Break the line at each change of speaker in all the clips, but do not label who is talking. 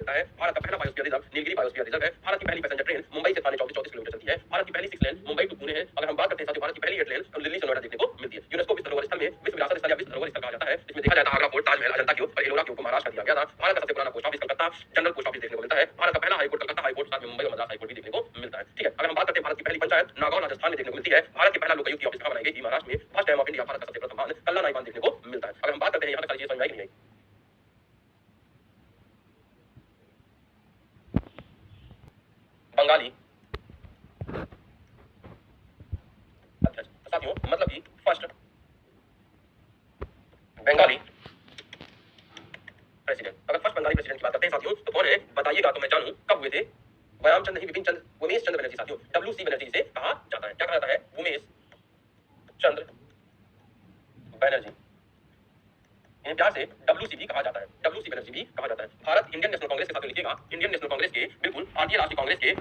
मिलता है। भारत का पहला biosphere reserve Nilgiri biosphere reserve है। भारत की पहली पैसेंजर ट्रेन मुंबई से थाने 34 किलोमीटर चलती है। भारत की पहली 6 लेन मुंबई टू पुणे है। अगर हम बात करते हैं साथियों भारत की पहली 8 लेन दिल्ली से नोएडा देखने को मिलती है। यूनेस्को विश्व धरोहर स्थल में विश्व विरासत स्थल या विश्व धरोहर स्थल कहा जाता है। इसमें देखा जाता है आगरा फोर्ट, ताजमहल, अजंता की और एलोरा की महाराष्ट्र दिया गया था। भारत का सबसे पुराना post office Calcutta general post office देखने को मिलता है। भारत का पहला high court Calcutta high court, साथ में मुंबई और मद्रास हाई कोर्ट भी देखने को मिलता है। ठीक है, अगर हम बात करते हैं भारत की पहली पंचायत नागौर राजस्थान में देखने को मिलती है। भारत के पहला लोकायुक्त ऑफिस कहां बनाई गई थी? महाराष्ट्र में। First time of India Bharat का सबसे प्रथम बांध कल्ला नाइबान देखने को मिलता है। अगर हम बात करते हैं यहां तक सारी चीजें समझ में आई कि नहीं आई? बंगाली अध्यक्ष साथियों मतलब कि फर्स्ट बंगाली प्रेसिडेंट। अगर फर्स्ट बंगाली प्रेसिडेंट की बात करते हैं साथियों तो कौन है बताइएगा तो मैं जानूं। कब हुए थे? व्यायामचंद नहीं विपिन चंद्र उमेश चंद्र बनर्जी साथियों, WC बनर्जी से कहा जाता है। क्या कहा जाता है? उमेश चंद्र बनर्जी, इन्हें प्यार से WC भी कहा जाता है। WC बनर्जी भी कहा जाता है। भारत इंडियन नेशनल कांग्रेस के साथ लिखिएगा, इंडियन नेशनल कांग्रेस के बिल्कुल भारतीय राष्ट्रीय कांग्रेस के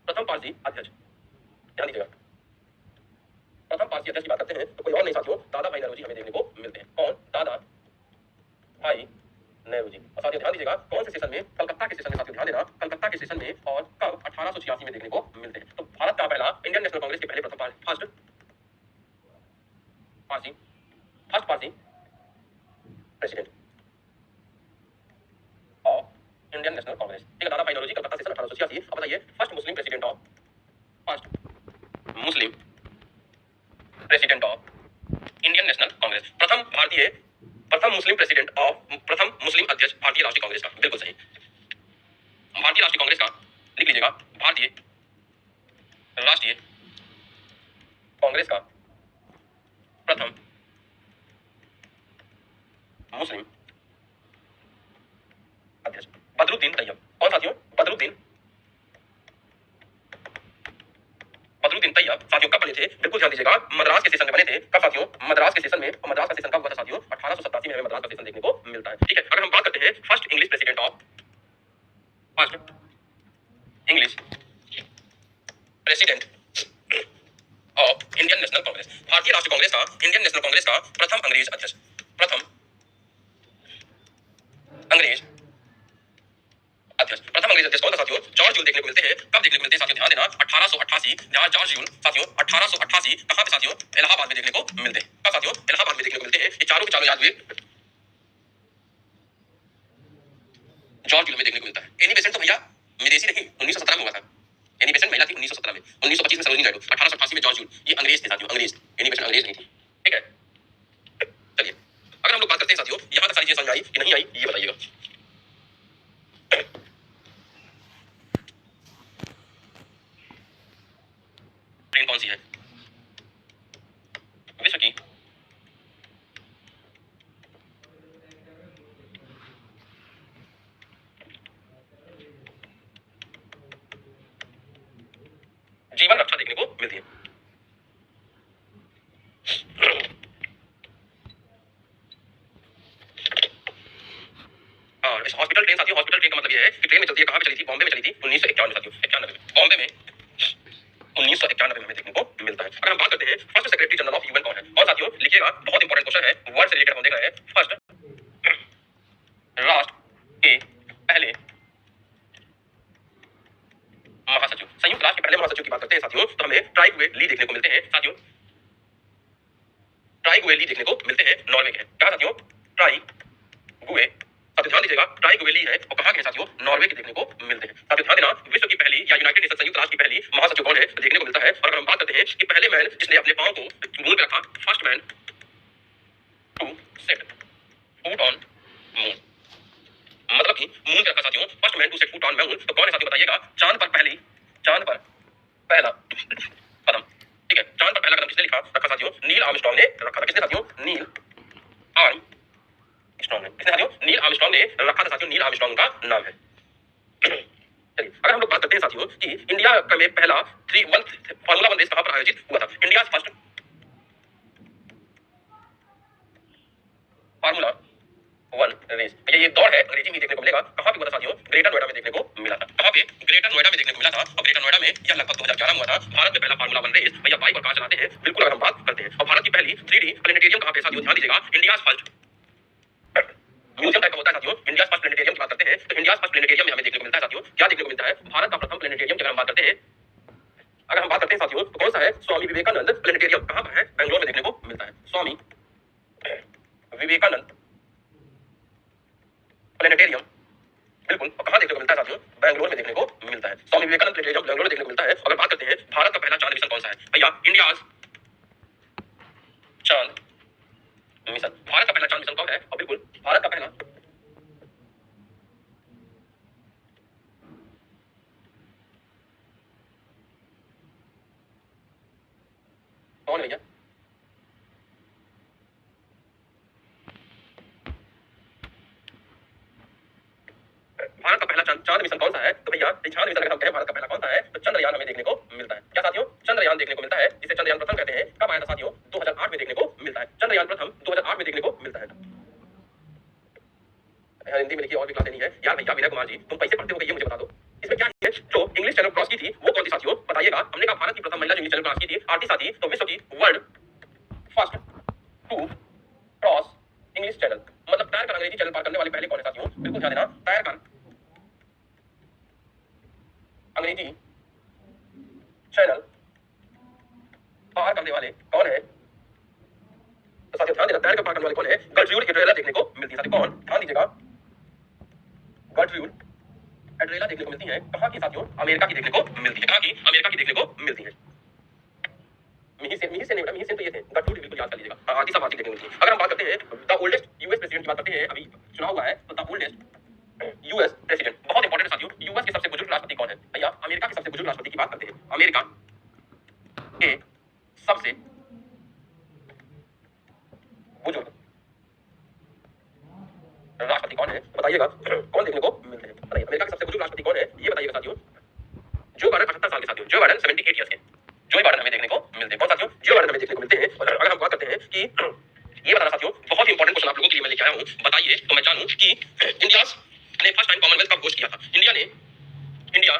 प्रथम पारसी अध्यक्ष। ध्यान दीजिएगा, प्रथम पारसी अध्यक्ष की बात करते हैं तो कोई और नहीं साथियों, दादा भाई नौरोजी हमें देखने को मिलते हैं। कौन? दादा भाई नेहरू। और साथियों ध्यान दीजिएगा कौन से सेशन में? कलकत्ता के सेशन में साथियों, ध्यान देना कलकत्ता के सेशन में, और कब? 1886 में देखने को मिलते हैं। तो भारत का पहला इंडियन नेशनल कांग्रेस के पहले प्रथम first Parsi president of Indian national Congress. ठीक है, दादा भाई नौरोजी कलकत्ता सेशन 1886। अब बताइए first Muslim president of Indian national Congress, प्रथम मुस्लिम प्रेसिडेंट ऑफ प्रथम मुस्लिम अध्यक्ष भारतीय राष्ट्रीय कांग्रेस का। बिल्कुल सही, भारतीय राष्ट्रीय कांग्रेस का लिख लीजिएगा, भारतीय राष्ट्रीय कांग्रेस का प्रथम मुस्लिम अध्यक्ष बदरुद्दीन तैयब। कौन साथियों? बदरुद्दीन तैयब साथियों कब बने थे? बिल्कुल ध्यान दीजिएगा, मद्रास के सेशन में बने थे। कब साथियों? मद्रास के सेशन में। और मद्रास का सेशन कब हुआ था साथियों? 1887 में हमें मद्रास का सेशन देखने को मिलता है। ठीक है, अगर हम बात करते हैं first English president of Indian national Congress, भारतीय राष्ट्रीय कांग्रेस का इंडियन नेशनल कांग्रेस का प्रथम अंग्रेज अध्यक्ष, प्रथम अंग्रेज अध्यक्ष कौन था साथियों? जॉर्ज जूल देखने को मिलते हैं। कब देखने को मिलते हैं साथियों? ध्यान देना 1888। जहां जॉर्ज जूल साथियों 1888 कहां पे साथियों? इलाहाबाद में देखने को मिलते हैं। कब साथियों? इलाहाबाद में देखने को मिलते हैं। ये चारों के चारों याद हुए, जॉर्ज जूल में देखने को मिलता है। एनी बेसेंट तो भैया विदेशी नहीं, 1917 में हुआ था। एनी बेसेंट महिला थी 1917 में। 1925 में सरोजिनी नायडू, 1888 में जॉर्ज जूल। ये अंग्रेज थे साथियों, अंग्रेज। एनी बेसेंट अंग्रेज नहीं थी। ठीक है, चलिए अगर हम लोग बात करते हैं साथियों यहां तक सारी चीजें समझ आई कि नहीं आई ये बताइएगा। ट्रेन कौन सी है विश्व की जीवन रक्षा देखने को मिलती है? हॉस्पिटल ट्रेन साथियों, हॉस्पिटल ट्रेन का मतलब ये है कि ट्रेन में चलती है। कहां पे चली थी? बॉम्बे में चली थी 1991 साथियों, 91 में बॉम्बे में 1991 में हमें देखने को मिलता है। अगर हम बात करते हैं first secretary general of UN कौन है? और साथियों लिखिएगा, बहुत इंपॉर्टेंट क्वेश्चन है, वर्ड से रिलेटेड हम देख रहे हैं। फर्स्ट राष्ट्र के पहले महासचिव, संयुक्त राष्ट्र के पहले महासचिव की बात करते हैं साथियों तो हमें ट्राइगुए ली देखने को मिलते हैं साथियों। ट्राइगुए ली देखने को मिलते हैं, नॉर्वे के। क्या साथियों? ट्राइगुए, साथियों ध्यान दीजिएगा, ट्राइगुए ली है और कहां के साथियों? नॉर्वे के देखने को मिलते हैं। साथियों ध्यान देना, विश्व की पहली या यूनाइटेड नेशन संयुक्त राष्ट्र की पहली महासचिव कौन है देखने को मिलता है। और अगर हम बात करते हैं कि पहले मैन जिसने अपने पांव को मून पे रखा, first man to set foot on moon, मतलब कि मून पे रखा साथियों, first man to set foot on moon, तो कौन है साथियों बताइएगा? चांद पर पहला कदम। ठीक है, चांद पर पहला कदम किसने रखा साथियों? नील आर्मस्ट्रांग ने रखा था। किसने साथियों? नील आर्मस्ट्रांग ने। किसने साथियों? नील आर्मस्ट्रांग ने रखा था साथियों। नील आर्मस्ट्रांग का नाम है। चलिए अगर हम लोग बात करते हैं साथियों कि इंडिया में पहला फार्मूला 1 रेस कहां पर आयोजित हुआ था? इंडिया फर्स्ट फार्मूला 1 रेस, ये दौड़ है, अंग्रेजी में देखने को मिलेगा। कहां पे हुआ था साथियों? ग्रेटर नोएडा में देखने को मिला था। कहां पे? ग्रेटर नोएडा में देखने को मिला था। और ग्रेटर नोएडा में यह लगभग 2011 में हुआ था। भारत में पहला फार्मूला 1 रेस भैया बाइक और कार चलाते हैं, बिल्कुल अगर हम बात करते हैं। और भारत की पहली 3D प्लेनेटेरियम कहां पे साथियों? ध्यान दीजिएगा, इंडिया फर्स्ट म्यूजियम टाइप होता है साथियों इंडिया फर्स्ट प्लेनेटेरियम की बात करते हैं तो इंडिया फर्स्ट प्लेनेटेरियम में हमें देखने को मिलता है साथियों, क्या देखने को मिलता है, भारत का प्रथम प्लेनेटेरियम की अगर हम बात करते हैं, अगर हम बात करते हैं साथियों तो कौन सा है, स्वामी विवेकानंद प्लेनेटेरियम। कहां पर है, बेंगलोर में देखने को मिलता है। स्वामी विवेकानंद प्लेनेटेरियम बिल्कुल, और कहां देखने को मिलता है साथियों, बेंगलोर में देखने को मिलता है। स्वामी विवेकानंद प्लेनेटेरियम बेंगलोर में देखने को मिलता है। अगर बात करते हैं भारत का पहला चांद मिशन कौन सा है भैया, इंडिया चांद मिशन। भारत का पहला चांद मिशन कौन है, और बिल्कुल भारत का पहला कौन है भैया, भारत का पहला चांद मिशन कौन सा है, तो भैया चांद मिशन अगर हम कहें भारत का पहला कौन सा है तो चंद्रयान हमें देखने को मिलता है। क्या साथियों, चंद्रयान देखने को मिलता है, जिसे चंद्रयान प्रथम कहते हैं। कब आया था साथियों, 2008 में देखने को मिलता है। चंद्रयान प्रथम 2008 में देखने को मिलता है। हिंदी में लिखी और भी क्लास लेनी है यार भैया। विनय कुमार जी तुम पैसे पढ़ते हो ये मुझे बता दो, इसमें क्या है, जो इंग्लिश चैनल क्रॉस की थी वो कौन सी साथियों बताइएगा। हमने कहा भारत की प्रथम महिला जो इंग्लिश चैनल क्रॉस की थी आरती साथी, तो विश्व की world first to cross English channel, मतलब टायर कर अंग्रेजी चैनल पार करने वाले पहले कौन है साथियों, बिल्कुल ध्यान देना, टायर कर अंग्रेजी चैनल पार करने वाले कौन है, तो साथियों ध्यान देना, टायर कर पार करने वाले कौन है, गर्ट्रूड एड्रेला देखने को मिलती है। साथियों कौन, ध्यान दीजिएगा, गर्ट्रूड एड्रेला देखने को मिलती है। कहां की साथियों, अमेरिका की देखने को मिलती है। कहां की, अमेरिका की देखने को मिलती है। मिहिर सेन नहीं बेटा, मिहिर सेन तो ये थे, गर्ट्रूड बिल्कुल याद कर लीजिएगा। आरती साहब आरती देखने को मिलती है। अगर हम बात करते हैं द ओल्डेस्ट यूएस प्रेसिडेंट की बात करते हैं, अभी चुनाव हुआ है तो द ओल्डेस्ट यूएस प्रेसिडेंट बहुत इंपॉर्टेंट है साथियों। यूएस के सबसे बुजुर्ग राष्ट्रपति कौन है भैया, अमेरिका के सबसे बुजुर्ग राष्ट्रपति की बात करते हैं। अमेरिका के सबसे बुजुर्ग राष्ट्रपति कौन है बताइएगा, कौन देखने को मिलते हैं बताइए। अमेरिका के सबसे बुजुर्ग राष्ट्रपति कौन है ये बताइएगा साथियों। जो बाइडेन 78 साल के साथियों, जो बाइडेन 78 ईयर्स के, जो बाइडेन हमें देखने को मिलते हैं। कौन साथियों, जो बाइडेन हमें देखने को मिलते हैं। और अगर हम बात करते हैं कि ये बताना साथियों, बहुत ही इंपॉर्टेंट क्वेश्चन आप लोगों के लिए मैं लेके आया हूं, बताइए तो मैं जानूं कि इंडिया ने फर्स्ट टाइम कॉमनवेल्थ कब होस्ट किया था। इंडिया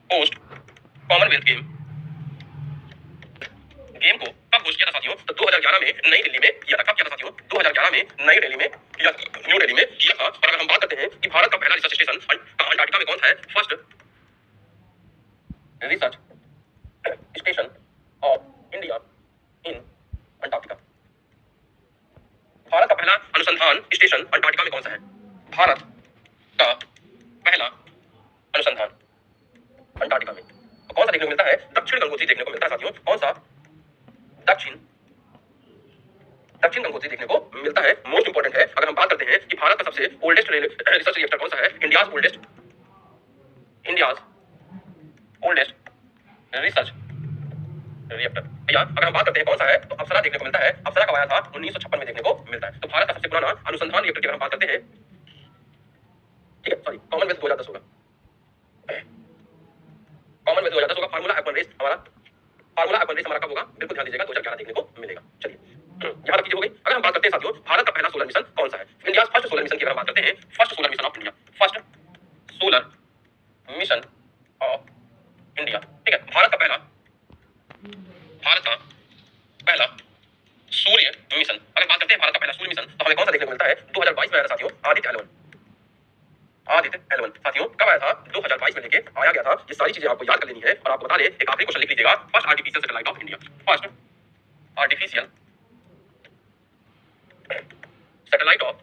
होस्ट कॉमनवेल्थ गेम को कब होस्ट किया था साथियों, तो 2011 में नई दिल्ली में किया था। कब किया था साथियों, 2011 में नई दिल्ली में किया, न्यू दिल्ली में किया था। और अगर हम बात करते हैं कि भारत का पहला रिसर्च स्टेशन अंटार्कटिका में कौन सा है, first research station of India in Antarctica. Bharat का पहला अनुसंधान स्टेशन अंटार्कटिका में कौन सा है, भारत का पहला अनुसंधान अंटार्कटिका में तो कौन सा देखने को मिलता है, दक्षिण गंगोत्री देखने को मिलता है साथियों। कौन सा, दक्षिण गंगोत्री देखने को मिलता है। मोस्ट इंपॉर्टेंट है, अगर हम बात करते हैं कि भारत का सबसे ओल्डेस्ट रिसर्च रिएक्टर कौन सा है, इंडियाज ओल्डेस्ट रिसर्च रिएक्टर भैया। अगर हम बात करते हैं कौन सा है, तो अप्सरा देखने को मिलता है। अप्सरा कब आया था, 1956 में देखने को मिलता है। तो भारत का सबसे पुराना अनुसंधान रिएक्टर की अगर हम बात करते हैं, ठीक है, सॉरी कॉमनवेल्थ 2010 होगा, कॉमनवेल्थ 2010 होगा। फार्मूला F1 रेस हमारा, फार्मूला F1 रेस हमारा कब होगा, बिल्कुल ध्यान दीजिएगा, 2011 देखने को मिलेगा। चलिए यहाँ तक चीजें हो गई। अगर हम बात करते हैं साथियों भारत का पहला सोलर मिशन कौन सा है, इंडिया फर्स्ट सोलर मिशन की अगर हम बात करते हैं, first solar mission of India, first solar mission of India, ठीक है। भारत का पहला सूर्य मिशन, अगर बात करते हैं भारत का पहला सूर्य मिशन तो हमें कौन सा देखने को मिलता है, 2022 में आया था साथियों, आदित्य L1 साथियों। कब आया था, 2022 में लेके आया गया था। ये सारी चीजें आपको याद कर लेनी है। और आपको बता दें, एक आखिरी क्वेश्चन लिख लीजिएगा, first artificial satellite of India, first artificial satellite of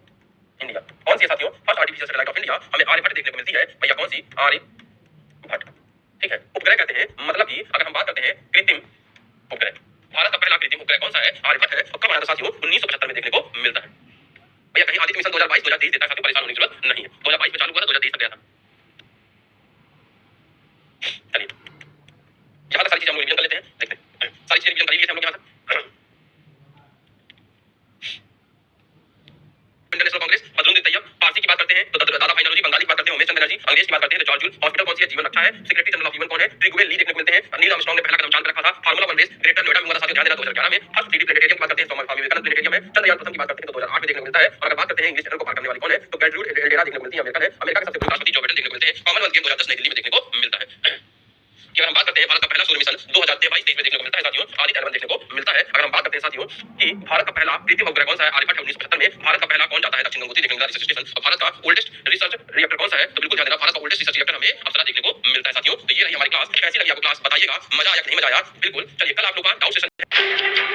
India कौन सी है साथियों, first artificial satellite of India हमें आर्यभट्ट देखने को मिलती है भैया। कौन सी, आर्यभट्ट, ठीक है। उपग्रह कहते हैं, मतलब कि अगर हम बात करते हैं कृत्रिम उपग्रह, भारत का पहला कृत्रिम उपग्रह कौन सा है, आर्यभट्ट है। और कब आया था साथियों, 1975 में देखने को मिलता है भैया। कहीं आदित्य मिशन 2022 2023 देता है साथियों, परेशान होने की जरूरत नहीं है। 2022 में चालू हुआ था, 2023 तक गया था। चलिए यहाँ तक सारी चीजें हम रिवीजन कर लेते हैं, देखते हैं सारी चीजें रिवीजन कर ली हम लोग यहाँ तक। इंटरनेशनल कांग्रेस, बदरुद्दीन तैयब। पारसी की बात करते हैं तो दादा भाई नौरोजी। बंगाली की बात करते हैं उमेश चंद्र बनर्जी। अंग्रेज की बात करते हैं तो जॉर्ज जूल। हॉस्पिटल कौन सी है, जीवन रक्षा है। सेक्रेटरी जनरल ऑफ यूएन कौन है, ट्रिगुएल ली देखने को मिलते हैं। नील आर्मस्ट्रांग ने पहला कदम चांद पर रखा था। फार्मूला 1 रेस ग्रेटर नोएडा में हुआ था साथियों, ध्यान देना 2011 में। फर्स्ट 3D प्लेनेटेरियम की बात करते हैं, स्वामी विवेकानंद प्लेनेटेरियम है। चंद्रयान प्रथम की बात करते हैं तो 2008 में देखने को मिलता है। और अगर बात करते हैं इंग्लिश चैनल को पार करने वाली कौन है, तो गर्ट्रूड एड्रेला देखने को मिलती है, अमेरिकन है। अमेरिका के सबसे बड़े राष्ट्रपति जो बाइडेन देखने को मिलते हैं। कॉमनवेल्थ गेम 2010 नई दिल्ली में देखने को मिलता है। कि अगर हम बात करते हैं भारत का पहला सूर्य मिशन 2022-23 में देखने को मिलता है साथियों, आदित्य एल1 देखने को मिलता है। अगर हम बात करते हैं साथियों कि भारत का पहला कृत्रिम उपग्रह कौन सा है, आर्यभट्ट है 1975 में। भारत का पहला कौन जाता है दक्षिण गंगोत्री देखने रिसर्च स्टेशन। और भारत का ओल्डेस्ट रिसर्च रिएक्टर कौन सा है, तो बिल्कुल ध्यान देना, भारत का ओल्डेस्ट रिसर्च रिएक्टर हमें अप्सरा देखने को मिलता है साथियों। तो ये रही हमारी क्लास, कैसी लगी आपको क्लास, बताइएगा, मजा आया कि नहीं मजा आया। बिल्कुल, चलिए कल आप लोग का डाउट सेशन